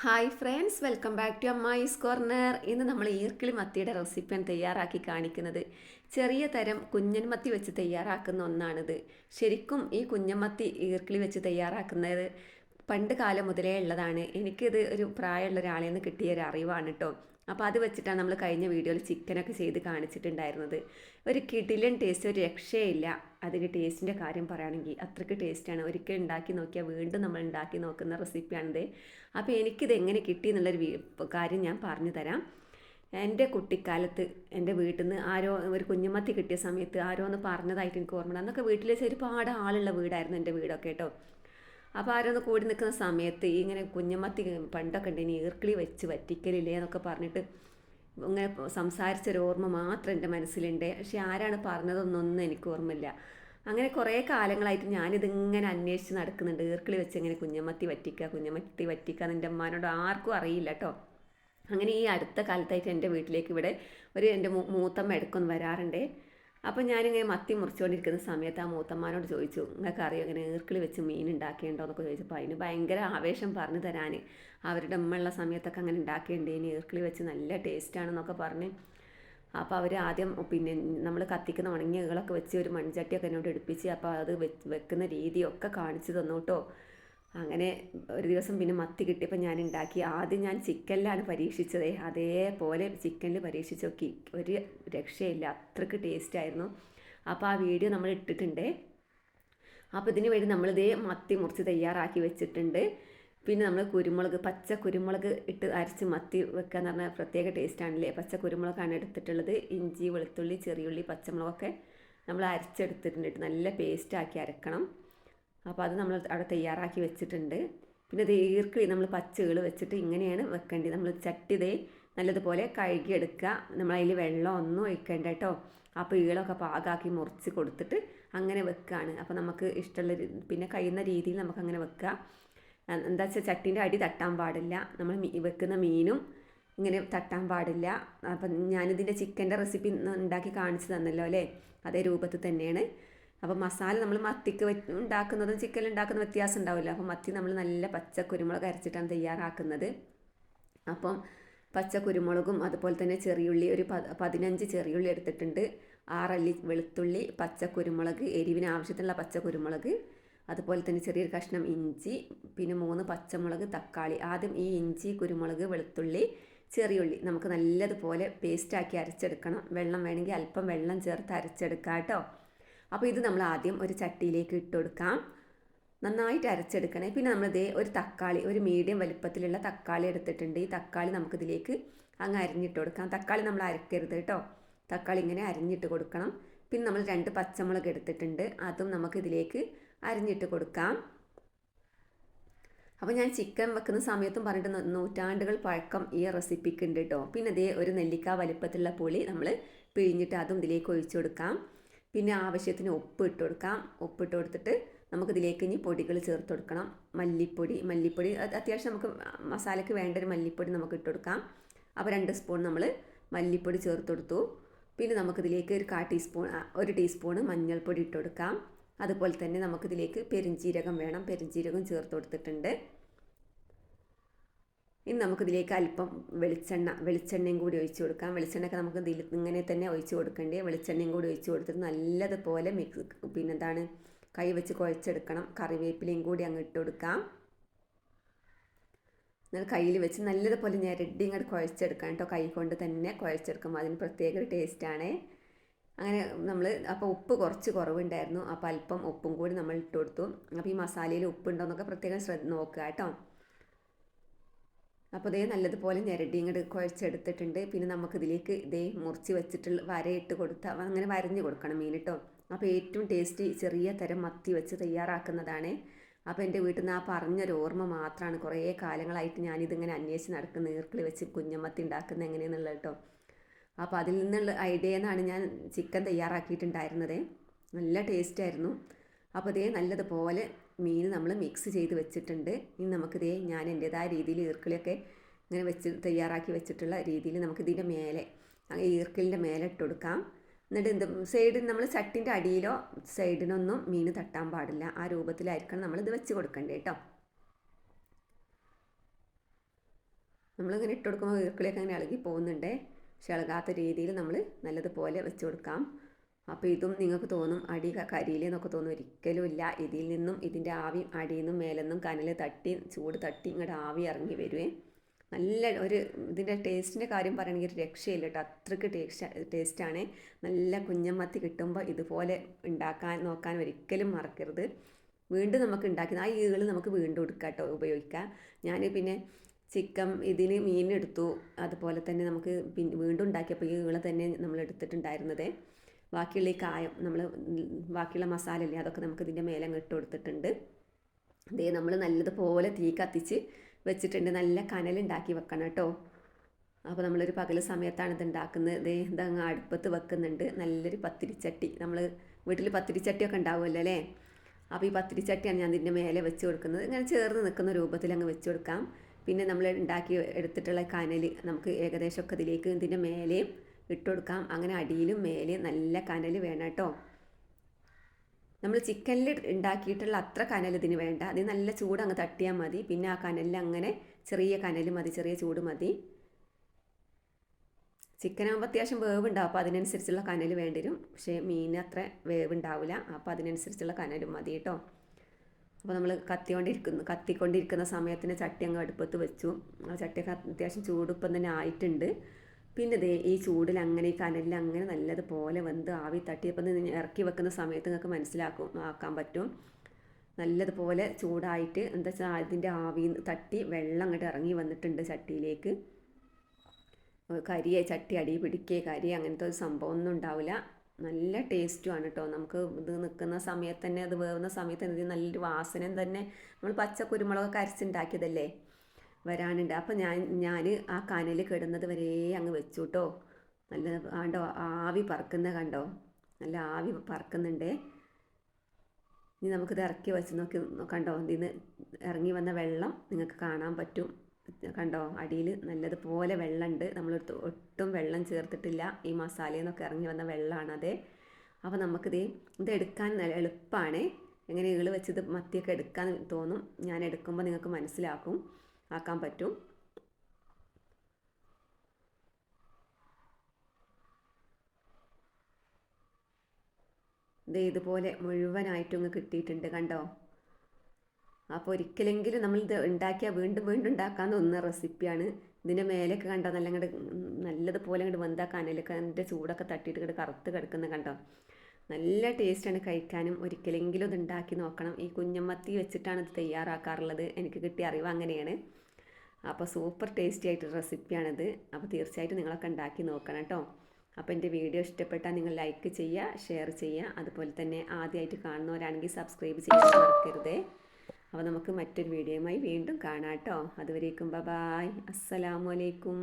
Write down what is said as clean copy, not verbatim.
Hi friends, welcome back to Ammayi's corner. ഇന്ന് നമ്മൾ ഈർക്കിളി മത്തിയുടെ റെസിപ്പിയാണ് തയ്യാറാക്കി കാണിക്കുന്നത്. ചെറിയ തരം കുഞ്ഞൻ മത്തി വെച്ച് തയ്യാറാക്കുന്ന ഒന്നാണിത്. ശരിക്കും ഈ കുഞ്ഞൻ മത്തി ഈർക്കിളി വെച്ച് തയ്യാറാക്കുന്നത് പണ്ട് കാലം മുതലേ ഉള്ളതാണ്. എനിക്കിത് ഒരു പ്രായമുള്ള ഒരാളിൽ നിന്ന് കിട്ടിയ ഒരു അറിവാണ് കേട്ടോ. അപ്പോൾ അത് വെച്ചിട്ടാണ് നമ്മൾ കഴിഞ്ഞ വീഡിയോയിൽ ചിക്കനൊക്കെ ചെയ്ത് കാണിച്ചിട്ടുണ്ടായിരുന്നത്. ഒരു കിടിലൻ ടേസ്റ്റ്, ഒരു രക്ഷയില്ല. അതിൻ്റെ ടേസ്റ്റിൻ്റെ കാര്യം പറയുകയാണെങ്കിൽ അത്രയ്ക്ക് ടേസ്റ്റാണ്. ഒരിക്കൽ ഉണ്ടാക്കി നോക്കിയാൽ വീണ്ടും നമ്മൾ ഉണ്ടാക്കി നോക്കുന്ന റെസിപ്പിയാണിത്. അപ്പോൾ എനിക്കിത് എങ്ങനെ കിട്ടി എന്നുള്ളൊരു കാര്യം ഞാൻ പറഞ്ഞു തരാം. എൻ്റെ കുട്ടിക്കാലത്ത് എൻ്റെ വീട്ടിൽ നിന്ന് ആരോ ഒരു കുഞ്ഞുമത്തി കിട്ടിയ സമയത്ത് ആരോ ഒന്ന് പറഞ്ഞതായിട്ട് എനിക്ക് ഓർമ്മയുണ്ട്. അന്നൊക്കെ വീട്ടിൽ ഒരുപാട് ആളുള്ള വീടായിരുന്നു എൻ്റെ വീടൊക്കെ കേട്ടോ. അപ്പോൾ ആരൊന്ന് കൂടി നിൽക്കുന്ന സമയത്ത് ഇങ്ങനെ കുഞ്ഞുമത്തി പണ്ടൊക്കെ ഉണ്ട്, ഇനി ഈർക്കിളി വെച്ച് വറ്റിക്കലില്ലേ എന്നൊക്കെ പറഞ്ഞിട്ട് ഇങ്ങനെ സംസാരിച്ചൊരു ഓർമ്മ മാത്രം എൻ്റെ മനസ്സിലുണ്ട്. പക്ഷേ ആരാണ് പറഞ്ഞതൊന്നൊന്നും എനിക്ക് ഓർമ്മയില്ല. അങ്ങനെ കുറേ കാലങ്ങളായിട്ട് ഞാനിതിങ്ങനെ അന്വേഷിച്ച് നടക്കുന്നുണ്ട്. ഈർക്കിളി വെച്ച് എങ്ങനെ കുഞ്ഞുമത്തി വറ്റിക്കുക എന്ന് എൻ്റെ അമ്മാനോട് ആർക്കും അറിയില്ല കേട്ടോ. അങ്ങനെ ഈ അടുത്ത കാലത്തായിട്ട് എൻ്റെ വീട്ടിലേക്ക് ഇവിടെ എൻ്റെ മൂത്തമ്മ ഇടയ്ക്കൊന്ന് വരാറുണ്ട്. അപ്പോൾ ഞാനിങ്ങനെ മത്തി മുറിച്ചുകൊണ്ടിരിക്കുന്ന സമയത്ത് ആ മൂത്തമ്മാനോട് ചോദിച്ചു, നിങ്ങൾക്ക് അറിയോ ഇങ്ങനെ ഈർക്കിളി വെച്ച് മീൻ ഉണ്ടാക്കിയിട്ടുണ്ടോ എന്നൊക്കെ ചോദിച്ചപ്പോൾ അതിന് ഭയങ്കര ആവേശം പറഞ്ഞു തരാൻ. അവരുടെ ഉമ്മയുള്ള സമയത്തൊക്കെ അങ്ങനെ ഉണ്ടാക്കിയിട്ടുണ്ടേന്, ഈർക്കിളി വെച്ച് നല്ല ടേസ്റ്റാണെന്നൊക്കെ പറഞ്ഞ്. അപ്പോൾ അവർ ആദ്യം പിന്നെ നമ്മൾ കത്തിക്കുന്ന ഉണങ്ങിയ ഇകളൊക്കെ വെച്ച് ഒരു മൺചട്ടിയൊക്കെ എന്നോട് എടുപ്പിച്ച് അപ്പോൾ അത് വെക്കുന്ന രീതിയൊക്കെ കാണിച്ചു തന്നു കേട്ടോ. അങ്ങനെ ഒരു ദിവസം പിന്നെ മത്തി കിട്ടിയപ്പോൾ ഞാൻ ഉണ്ടാക്കി. ആദ്യം ഞാൻ ചിക്കനിലാണ് പരീക്ഷിച്ചത്. അതേപോലെ ചിക്കനിൽ പരീക്ഷിച്ച് നോക്കി, ഒരു രക്ഷയില്ല, അത്രയ്ക്ക് ടേസ്റ്റായിരുന്നു. അപ്പോൾ ആ വീഡിയോ നമ്മൾ ഇട്ടിട്ടുണ്ട്. അപ്പോൾ ഇതിന് വേണ്ടി നമ്മളിതേ മത്തി മുറിച്ച് തയ്യാറാക്കി വെച്ചിട്ടുണ്ട്. പിന്നെ നമ്മൾ പച്ച കുരുമുളക് ഇട്ട് അരച്ച് മത്തി വെക്കുക എന്ന് പറഞ്ഞാൽ പ്രത്യേക ടേസ്റ്റാണല്ലേ. പച്ച കുരുമുളകാണ് എടുത്തിട്ടുള്ളത്. ഇഞ്ചി, വെളുത്തുള്ളി, ചെറിയുള്ളി, പച്ചമുളകൊക്കെ നമ്മൾ അരച്ചെടുത്തിട്ടുണ്ട്. നല്ല പേസ്റ്റാക്കി അരക്കണം. അപ്പോൾ അത് നമ്മൾ അവിടെ തയ്യാറാക്കി വെച്ചിട്ടുണ്ട്. പിന്നെ ഇത് ഈർക്കിളി നമ്മൾ പച്ചകൾ വെച്ചിട്ട് ഇങ്ങനെയാണ് വെക്കേണ്ടത്. നമ്മൾ ചട്ടി നല്ലതുപോലെ കഴുകിയെടുക്കുക. നമ്മളതിൽ വെള്ളം ഒന്നും ഒഴിക്കേണ്ട കേട്ടോ. അപ്പോൾ ഈളൊക്കെ പാകാക്കി മുറിച്ച് കൊടുത്തിട്ട് അങ്ങനെ വെക്കുകയാണ്. അപ്പോൾ നമുക്ക് ഇഷ്ടമുള്ള പിന്നെ കഴിയുന്ന രീതിയിൽ നമുക്കങ്ങനെ വെക്കുക. എന്താ വെച്ചാൽ ചട്ടീൻ്റെ അടി തട്ടാൻ പാടില്ല. നമ്മൾ വെക്കുന്ന മീനും ഇങ്ങനെ തട്ടാൻ പാടില്ല. അപ്പം ഞാനിതിൻ്റെ ചിക്കൻ്റെ റെസിപ്പി ഉണ്ടാക്കി കാണിച്ചു തന്നല്ലോ അല്ലേ, അതേ രൂപത്തിൽ തന്നെയാണ്. അപ്പോൾ മസാല നമ്മൾ മത്തിക്ക് ഉണ്ടാക്കുന്നതും ചിക്കൻ ഉണ്ടാക്കുന്ന വ്യത്യാസം ഉണ്ടാവില്ല. അപ്പോൾ മത്തി നമ്മൾ നല്ല പച്ച കുരുമുളക് അരച്ചിട്ടാണ് തയ്യാറാക്കുന്നത്. അപ്പം പച്ച കുരുമുളകും അതുപോലെ തന്നെ ചെറിയുള്ളി ഒരു 15 ചെറിയുള്ളി എടുത്തിട്ടുണ്ട്. 6 അല്ലി വെളുത്തുള്ളി, പച്ച കുരുമുളക്, എരിവിന് ആവശ്യത്തിനുള്ള പച്ച കുരുമുളക്, അതുപോലെ തന്നെ ചെറിയൊരു കഷ്ണം ഇഞ്ചി, പിന്നെ 3 പച്ചമുളക്, തക്കാളി. ആദ്യം ഈ ഇഞ്ചി, കുരുമുളക്, വെളുത്തുള്ളി, ചെറിയുള്ളി നമുക്ക് നല്ലതുപോലെ പേസ്റ്റാക്കി അരച്ചെടുക്കണം. വെള്ളം വേണമെങ്കിൽ അല്പം വെള്ളം ചേർത്ത് അരച്ചെടുക്കാം കേട്ടോ. അപ്പോൾ ഇത് നമ്മൾ ആദ്യം ഒരു ചട്ടിയിലേക്ക് ഇട്ട് കൊടുക്കാം. നന്നായിട്ട് അരച്ചെടുക്കണേ. പിന്നെ നമ്മളിതേ ഒരു തക്കാളി, ഒരു മീഡിയം വലിപ്പത്തിലുള്ള തക്കാളി എടുത്തിട്ടുണ്ട്. ഈ തക്കാളി നമുക്കിതിലേക്ക് അങ്ങ് അരിഞ്ഞിട്ട് കൊടുക്കാം. തക്കാളി നമ്മൾ അരക്കരുത് കേട്ടോ, തക്കാളി ഇങ്ങനെ അരിഞ്ഞിട്ട് കൊടുക്കണം. പിന്നെ നമ്മൾ 2 പച്ചമുളക് എടുത്തിട്ടുണ്ട്, അതും നമുക്കിതിലേക്ക് അരിഞ്ഞിട്ട് കൊടുക്കാം. അപ്പോൾ ഞാൻ ചിക്കൻ വെക്കുന്ന സമയത്തും പറഞ്ഞിട്ട് നൂറ്റാണ്ടുകൾ പഴക്കം ഈ റെസിപ്പിക്ക് ഉണ്ട് കേട്ടോ. പിന്നെ ഇതേ ഒരു നെല്ലിക്ക വലിപ്പത്തിലുള്ള പുളി നമ്മൾ പിഴിഞ്ഞിട്ട് അതും ഇതിലേക്ക് ഒഴിച്ചു കൊടുക്കാം. പിന്നെ ആവശ്യത്തിന് ഉപ്പ് ഇട്ട് കൊടുക്കാം. ഉപ്പിട്ട് കൊടുത്തിട്ട് നമുക്കിതിലേക്ക് ഇനി പൊടികൾ ചേർത്ത് കൊടുക്കണം. മല്ലിപ്പൊടി അത്യാവശ്യം നമുക്ക് മസാലയ്ക്ക് വേണ്ട ഒരു മല്ലിപ്പൊടി നമുക്ക് ഇട്ട് കൊടുക്കാം. അപ്പോൾ 2 സ്പൂൺ നമ്മൾ മല്ലിപ്പൊടി ചേർത്ത് കൊടുത്തു. പിന്നെ നമുക്കിതിലേക്ക് ഒരു ടീസ്പൂൺ മഞ്ഞൾപ്പൊടി ഇട്ട് കൊടുക്കാം. അതുപോലെ തന്നെ നമുക്കിതിലേക്ക് പെരുംജീരകം വേണം, പെരുംജീരകം ചേർത്ത് കൊടുത്തിട്ടുണ്ട്. ഇനി നമുക്കിതിലേക്ക് അല്പം വെളിച്ചെണ്ണയും കൂടി ഒഴിച്ച് കൊടുക്കാം. വെളിച്ചെണ്ണയൊക്കെ നമുക്ക് ഇതിൽ ഇങ്ങനെ തന്നെ ഒഴിച്ച് കൊടുക്കേണ്ടി. വെളിച്ചെണ്ണയും കൂടി ഒഴിച്ച് കൊടുത്തിട്ട് നല്ലതുപോലെ പിന്നെന്താണ് കൈ വെച്ച് കുഴച്ചെടുക്കണം. കറിവേപ്പിലയും കൂടി അങ്ങ് ഇട്ട് കൊടുക്കാം. എന്നാൽ കയ്യിൽ വെച്ച് നല്ലതുപോലെ ഞെരടി ഇങ്ങോട്ട് കുഴച്ചെടുക്കാം കേട്ടോ. കൈ കൊണ്ട് തന്നെ കുഴച്ചെടുക്കുമ്പോൾ അതിന് പ്രത്യേക ഒരു ടേസ്റ്റാണ്. അങ്ങനെ നമ്മൾ അപ്പോൾ ഉപ്പ് കുറച്ച് കുറവുണ്ടായിരുന്നു. അപ്പോൾ അല്പം ഉപ്പും കൂടി നമ്മൾ ഇട്ട് കൊടുത്തു. അപ്പോൾ ഈ മസാലയിൽ ഉപ്പുണ്ടോ എന്നൊക്കെ പ്രത്യേകം നോക്കുക കേട്ടോ. അപ്പോൾ നല്ലതുപോലെ ഞെരടി ഇങ്ങോട്ട് കുഴച്ചെടുത്തിട്ടുണ്ട്. പിന്നെ നമുക്കിതിലേക്ക് മുറിച്ച് വെച്ചിട്ടുള്ള വരയിട്ട് കൊടുത്താൽ അങ്ങനെ വരഞ്ഞ് കൊടുക്കണം മീൻ കേട്ടോ. അപ്പോൾ ഏറ്റവും ടേസ്റ്റി ചെറിയ തരം മത്തി വെച്ച് തയ്യാറാക്കുന്നതാണ്. അപ്പോൾ എൻ്റെ വീട്ടിൽ നിന്ന് ആ പറഞ്ഞൊരു ഓർമ്മ മാത്രമാണ്. കുറേ കാലങ്ങളായിട്ട് ഞാനിതിങ്ങനെ അന്വേഷിച്ച് നടക്കുന്ന ഈർക്കിളി വെച്ച് കുഞ്ഞമത്തി ഉണ്ടാക്കുന്നത് എങ്ങനെയാണെന്നുള്ളത് കേട്ടോ. അപ്പോൾ അതിൽ നിന്നുള്ള ഐഡിയ എന്നാണ് ഞാൻ ചിക്കൻ തയ്യാറാക്കിയിട്ടുണ്ടായിരുന്നത്. നല്ല ടേസ്റ്റായിരുന്നു. അപ്പോൾ നല്ലതുപോലെ മീൻ നമ്മൾ മിക്സ് ചെയ്ത് വെച്ചിട്ടുണ്ട്. ഇനി നമുക്കിതേ ഞാൻ എൻ്റേതായ രീതിയിൽ ഈർക്കിളിയൊക്കെ ഇങ്ങനെ വെച്ച് തയ്യാറാക്കി വെച്ചിട്ടുള്ള രീതിയിൽ നമുക്കിതിൻ്റെ മേലെ ഈർക്കിളിൻ്റെ മേലെ ഇട്ട് കൊടുക്കാം. എന്നിട്ട് സൈഡിൽ നമ്മൾ ചട്ടിൻ്റെ അടിയിലോ സൈഡിനൊന്നും മീൻ തട്ടാൻ പാടില്ല. ആ രൂപത്തിലായിരിക്കണം നമ്മളിത് വെച്ച് കൊടുക്കേണ്ടത് കേട്ടോ. നമ്മളിങ്ങനെ ഇട്ട് കൊടുക്കുമ്പോൾ ഈർക്കിളിയൊക്കെ അങ്ങനെ ഇളകി പോകുന്നുണ്ട്. പക്ഷെ ഇളകാത്ത രീതിയിൽ നമ്മൾ നല്ലതുപോലെ വെച്ച് കൊടുക്കാം. അപ്പോൾ ഇതും നിങ്ങൾക്ക് തോന്നും അടി കരിയിലെന്നൊക്കെ തോന്നും. ഒരിക്കലും ഇല്ല. ഇതിൽ നിന്നും ഇതിൻ്റെ ആവി അടിയിൽ നിന്നും മേലെന്നും കനൽ തട്ടി ചൂട് തട്ടി ഇങ്ങോട്ട് ആവി ഇറങ്ങി വരുവേ. നല്ല ഒരു ഇതിൻ്റെ ടേസ്റ്റിൻ്റെ കാര്യം പറയുകയാണെങ്കിൽ ഒരു രക്ഷയില്ല കേട്ടോ. അത്രയ്ക്ക് ടേസ്റ്റാണ്. നല്ല കുഞ്ഞമ്മത്തി കിട്ടുമ്പോൾ ഇതുപോലെ നോക്കാൻ ഒരിക്കലും മറക്കരുത്. വീണ്ടും നമുക്ക് ഉണ്ടാക്കി ആ ഈകൾ നമുക്ക് വീണ്ടും എടുക്കാം കേട്ടോ, ഉപയോഗിക്കാം. ഞാൻ പിന്നെ ചിക്കൻ ഇതിന് മീനെടുത്തു, അതുപോലെ തന്നെ നമുക്ക് വീണ്ടും ഉണ്ടാക്കിയപ്പോൾ ഈ ഈള തന്നെ നമ്മൾ എടുത്തിട്ടുണ്ടായിരുന്നത്. ബാക്കിയുള്ള ഈ കായം ബാക്കിയുള്ള മസാല അല്ലേ അതൊക്കെ നമുക്ക് ഇതിൻ്റെ മേലെ ഇട്ട് കൊടുത്തിട്ടുണ്ട്. ഇതേ നമ്മൾ നല്ലതുപോലെ തീ കത്തിച്ച് വെച്ചിട്ടുണ്ട്. നല്ല കനലുണ്ടാക്കി വെക്കണം കേട്ടോ. അപ്പോൾ നമ്മളൊരു പകൽ സമയത്താണ് ഇത് ഉണ്ടാക്കുന്നത്. ഇതങ്ങ് അടുപ്പത്ത് വെക്കുന്നുണ്ട്. നല്ലൊരു പത്തിരിച്ചട്ടി, നമ്മൾ വീട്ടിൽ പത്തിരിച്ചട്ടിയൊക്കെ ഉണ്ടാവുമല്ലോ അല്ലേ. അപ്പോൾ ഈ പത്തിരിച്ചട്ടിയാണ് ഞാൻ ഇതിൻ്റെ മേലെ വെച്ച് കൊടുക്കുന്നത്. ഇങ്ങനെ ചേർന്ന് നിൽക്കുന്ന രൂപത്തിൽ അങ്ങ് വെച്ച് കൊടുക്കാം. പിന്നെ നമ്മൾ ഉണ്ടാക്കി എടുത്തിട്ടുള്ള കനൽ നമുക്ക് ഏകദേശമൊക്കെ ഇതിലേക്ക് ഇതിൻ്റെ മേലെയും ഇട്ട് കൊടുക്കാം. അങ്ങനെ അടിയിലും മേലെയും നല്ല കനൽ വേണം കേട്ടോ. നമ്മൾ ചിക്കനിൽ ഉണ്ടാക്കിയിട്ടുള്ള അത്ര കനൽ ഇതിന് വേണ്ട. അത് നല്ല ചൂട് അങ്ങ് തട്ടിയാൽ മതി. പിന്നെ ആ കനലിൽ അങ്ങനെ ചെറിയ കനൽ മതി, ചെറിയ ചൂട് മതി. ചിക്കനാകുമ്പോൾ അത്യാവശ്യം വേവ് ഉണ്ടാവും, അപ്പോൾ അതിനനുസരിച്ചുള്ള കനൽ വേണ്ടി വരും. പക്ഷേ മീൻ അത്ര വേവ് ഉണ്ടാവില്ല, അപ്പോൾ അതിനനുസരിച്ചുള്ള കനലും മതി കേട്ടോ. അപ്പോൾ നമ്മൾ കത്തിക്കൊണ്ടിരിക്കുന്ന സമയത്തിന് ചട്ടി അങ്ങ് അടുപ്പത്ത് വെച്ചു. ആ ചട്ടിയൊക്കെ അത്യാവശ്യം ചൂടിപ്പം തന്നെ ആയിട്ടുണ്ട്. പിന്നെ ഈ ചൂടിൽ അങ്ങനെ ഈ കനലിൽ അങ്ങനെ നല്ലതുപോലെ വെന്ത് ആവി തട്ടിയപ്പോൾ ഇറക്കി വെക്കുന്ന സമയത്ത് നിങ്ങൾക്ക് ആക്കാൻ പറ്റും. നല്ലതുപോലെ ചൂടായിട്ട് എന്താ വെച്ചാൽ അതിൻ്റെ ആവി തട്ടി വെള്ളം അങ്ങോട്ട് ഇറങ്ങി വന്നിട്ടുണ്ട് ചട്ടിയിലേക്ക്. ചട്ടി അടി പിടിക്കുക കരി അങ്ങനത്തെ ഒരു സംഭവമൊന്നും ഉണ്ടാവില്ല. നല്ല ടേസ്റ്റുമാണ് കേട്ടോ. നമുക്ക് ഇത് നിൽക്കുന്ന സമയത്ത് തന്നെ, അത് വേവുന്ന സമയത്ത് തന്നെ നല്ലൊരു വാസന തന്നെ. നമ്മൾ പച്ച കുരുമുളകൊക്കെ അരച്ചുണ്ടാക്കിയതല്ലേ വരാനുണ്ട്. അപ്പം ഞാൻ ആ കനൽ കിടന്നത് വരെ അങ്ങ് വെച്ചു കേട്ടോ. നല്ല കണ്ടോ ആവി പറക്കുന്ന കണ്ടോ, നല്ല ആവി പറക്കുന്നുണ്ട്. ഇനി നമുക്കിത് ഇറക്കി വെച്ച് നോക്കി കണ്ടോ, ഇതിന് ഇറങ്ങി വന്ന വെള്ളം നിങ്ങൾക്ക് കാണാൻ പറ്റും. കണ്ടോ അടിയിൽ നല്ലതുപോലെ വെള്ളമുണ്ട്. നമ്മൾ ഒട്ടും വെള്ളം ചേർത്തിട്ടില്ല. ഈ മസാലയിൽ നിന്നൊക്കെ ഇറങ്ങി വന്ന വെള്ളമാണത്. അപ്പോൾ ഇത് എടുക്കാൻ എളുപ്പമാണ്. എങ്ങനെ ഈള് വെച്ചത് മത്തിയൊക്കെ എടുക്കാൻ തോന്നും. ഞാൻ എടുക്കുമ്പോൾ നിങ്ങൾക്ക് ആക്കാൻ പറ്റും. ഇതുപോലെ മുഴുവനായിട്ടും അങ്ങ് കിട്ടിയിട്ടുണ്ട് കണ്ടോ. അപ്പോൾ ഒരിക്കലെങ്കിലും നമ്മളിത് ഉണ്ടാക്കിയാൽ വീണ്ടും വീണ്ടും ഉണ്ടാക്കാൻ തോന്നുന്ന റെസിപ്പിയാണ്. ഇതിൻ്റെ മേലെയൊക്കെ കണ്ടോ നല്ലതുപോലെ അങ്ങോട്ട് വെന്താ കനലൊക്കെ അതിൻ്റെ ചൂടൊക്കെ തട്ടിയിട്ട് ഇങ്ങോട്ട് കറുത്ത് കിടക്കുന്ന കണ്ടോ. നല്ല ടേസ്റ്റാണ് കഴിക്കാനും. ഒരിക്കലെങ്കിലും ഇത് ഉണ്ടാക്കി നോക്കണം. ഈ കുഞ്ഞമ്മത്തി വെച്ചിട്ടാണ് ഇത് തയ്യാറാക്കാറുള്ളത്. എനിക്ക് കിട്ടിയ അറിവ് അങ്ങനെയാണ്. അപ്പോൾ സൂപ്പർ ടേസ്റ്റി ആയിട്ട് റെസിപ്പിയാണിത്. അപ്പോൾ തീർച്ചയായിട്ടും നിങ്ങളൊക്കെ ഉണ്ടാക്കി നോക്കണം കേട്ടോ. അപ്പോൾ എൻ്റെ വീഡിയോ ഇഷ്ടപ്പെട്ടാൽ നിങ്ങൾ ലൈക്ക് ചെയ്യുക, ഷെയർ ചെയ്യുക. അതുപോലെ തന്നെ ആദ്യമായിട്ട് കാണുന്നവരാണെങ്കിൽ സബ്സ്ക്രൈബ് ചെയ്യാൻ മറക്കരുതേ. അപ്പോൾ നമുക്ക് മറ്റൊരു വീഡിയോയുമായി വീണ്ടും കാണാം കേട്ടോ. അതുവരേക്കും ബൈ, അസ്സലാമു അലൈക്കും.